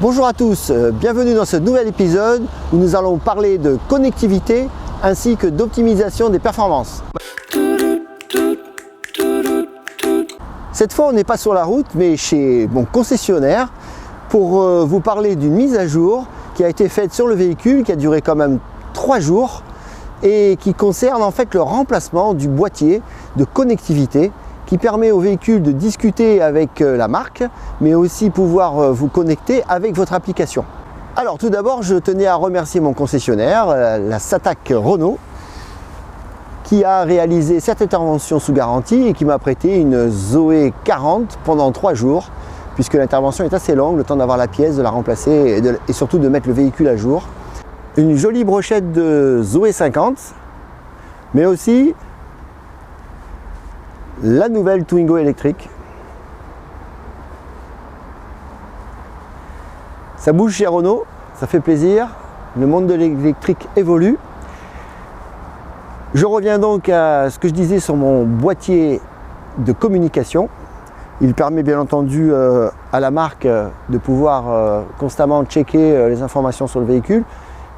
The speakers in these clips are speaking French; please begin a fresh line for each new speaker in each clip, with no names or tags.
Bonjour à tous, bienvenue dans ce nouvel épisode où nous allons parler de connectivité ainsi que d'optimisation des performances. Cette fois on n'est pas sur la route mais chez mon concessionnaire pour vous parler d'une mise à jour qui a été faite sur le véhicule qui a duré quand même 3 jours et qui concerne en fait le remplacement du boîtier de connectivité qui permet au véhicule de discuter avec la marque, mais aussi pouvoir vous connecter avec votre application. Alors tout d'abord, je tenais à remercier mon concessionnaire, la SATAC Renault, qui a réalisé cette intervention sous garantie et qui m'a prêté une Zoé 40 pendant 3 jours, puisque l'intervention est assez longue, le temps d'avoir la pièce, de la remplacer et surtout de mettre le véhicule à jour. Une jolie brochette de Zoé 50, mais aussi la nouvelle Twingo électrique. Ça bouge chez Renault, ça fait plaisir, le monde de l'électrique évolue. Je reviens donc à ce que je disais sur mon boîtier de communication. Il permet bien entendu à la marque de pouvoir constamment checker les informations sur le véhicule,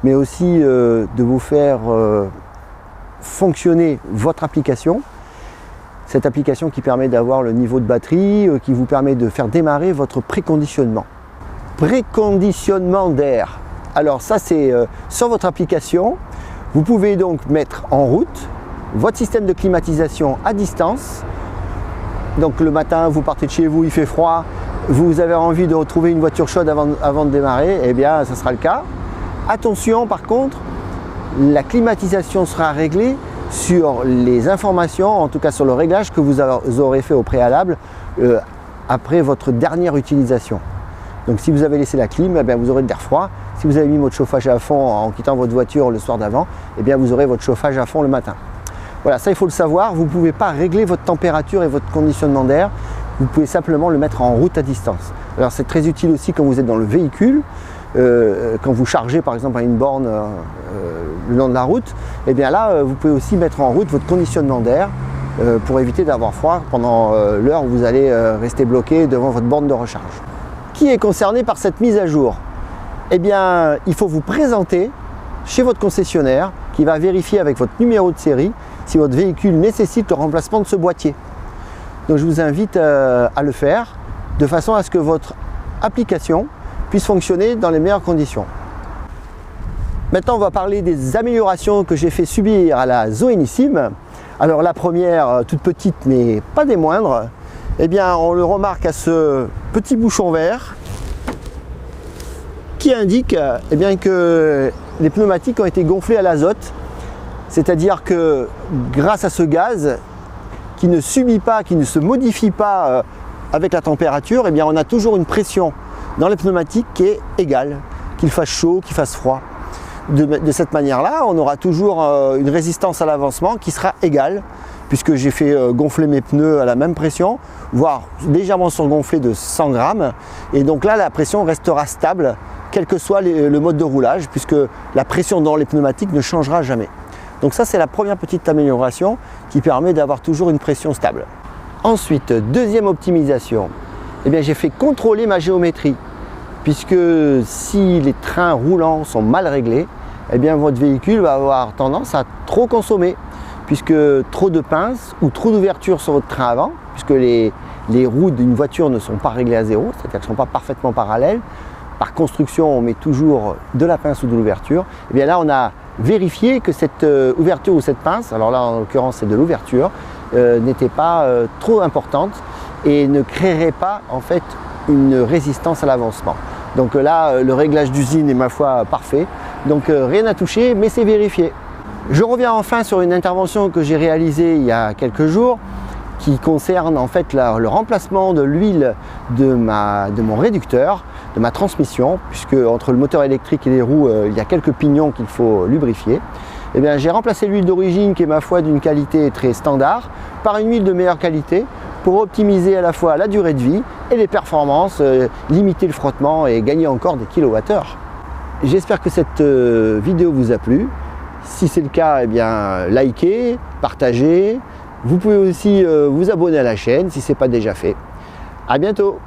mais aussi de vous faire fonctionner votre application. Cette application qui permet d'avoir le niveau de batterie, qui vous permet de faire démarrer votre préconditionnement. Préconditionnement d'air. Alors ça c'est sur votre application. Vous pouvez donc mettre en route votre système de climatisation à distance. Donc le matin vous partez de chez vous, il fait froid, vous avez envie de retrouver une voiture chaude avant de démarrer, eh bien ça sera le cas. Attention par contre, la climatisation sera réglée sur les informations, en tout cas sur le réglage que vous aurez fait au préalable après votre dernière utilisation. Donc si vous avez laissé la clim, eh bien, vous aurez de l'air froid. Si vous avez mis votre chauffage à fond en quittant votre voiture le soir d'avant, eh bien, vous aurez votre chauffage à fond le matin. Voilà, ça il faut le savoir, vous ne pouvez pas régler votre température et votre conditionnement d'air, vous pouvez simplement le mettre en route à distance. Alors c'est très utile aussi quand vous êtes dans le véhicule, quand vous chargez par exemple à une borne le long de la route, et bien là vous pouvez aussi mettre en route votre conditionnement d'air pour éviter d'avoir froid pendant l'heure où vous allez rester bloqué devant votre borne de recharge. Qui est concerné par cette mise à jour? Eh bien il faut vous présenter chez votre concessionnaire qui va vérifier avec votre numéro de série si votre véhicule nécessite le remplacement de ce boîtier. Donc je vous invite à le faire de façon à ce que votre application puisse fonctionner dans les meilleures conditions. Maintenant on va parler des améliorations que j'ai fait subir à la Zoénissime. Alors la première, toute petite mais pas des moindres, eh bien on le remarque à ce petit bouchon vert qui indique eh bien, que les pneumatiques ont été gonflés à l'azote, c'est-à-dire que grâce à ce gaz qui ne subit pas, qui ne se modifie pas avec la température, eh bien on a toujours une pression dans les pneumatiques qui est égale, qu'il fasse chaud, qu'il fasse froid. De cette manière-là, on aura toujours une résistance à l'avancement qui sera égale, puisque j'ai fait gonfler mes pneus à la même pression, voire légèrement surgonflé de 100 grammes. Et donc là, la pression restera stable, quel que soit le mode de roulage, puisque la pression dans les pneumatiques ne changera jamais. Donc ça, c'est la première petite amélioration qui permet d'avoir toujours une pression stable. Ensuite, deuxième optimisation, eh bien, j'ai fait contrôler ma géométrie, puisque si les trains roulants sont mal réglés, eh bien, votre véhicule va avoir tendance à trop consommer, puisque trop de pinces ou trop d'ouverture sur votre train avant, puisque les roues d'une voiture ne sont pas réglées à zéro, c'est-à-dire qu'elles ne sont pas parfaitement parallèles. Par construction, on met toujours de la pince ou de l'ouverture. Et bien là, on a vérifié que cette ouverture ou cette pince, alors là en l'occurrence c'est de l'ouverture, n'était pas trop importante et ne créerait pas en fait une résistance à l'avancement. Donc là, le réglage d'usine est ma foi parfait. Donc rien à toucher, mais c'est vérifié. Je reviens enfin sur une intervention que j'ai réalisée il y a quelques jours qui concerne en fait le remplacement de l'huile de mon réducteur, de ma transmission, puisque entre le moteur électrique et les roues, il y a quelques pignons qu'il faut lubrifier. Eh bien, j'ai remplacé l'huile d'origine qui est ma foi d'une qualité très standard par une huile de meilleure qualité pour optimiser à la fois la durée de vie et les performances, limiter le frottement et gagner encore des kilowattheures. J'espère que cette vidéo vous a plu. Si c'est le cas, eh bien, likez, partagez. Vous pouvez aussi vous abonner à la chaîne si ce n'est pas déjà fait. À bientôt!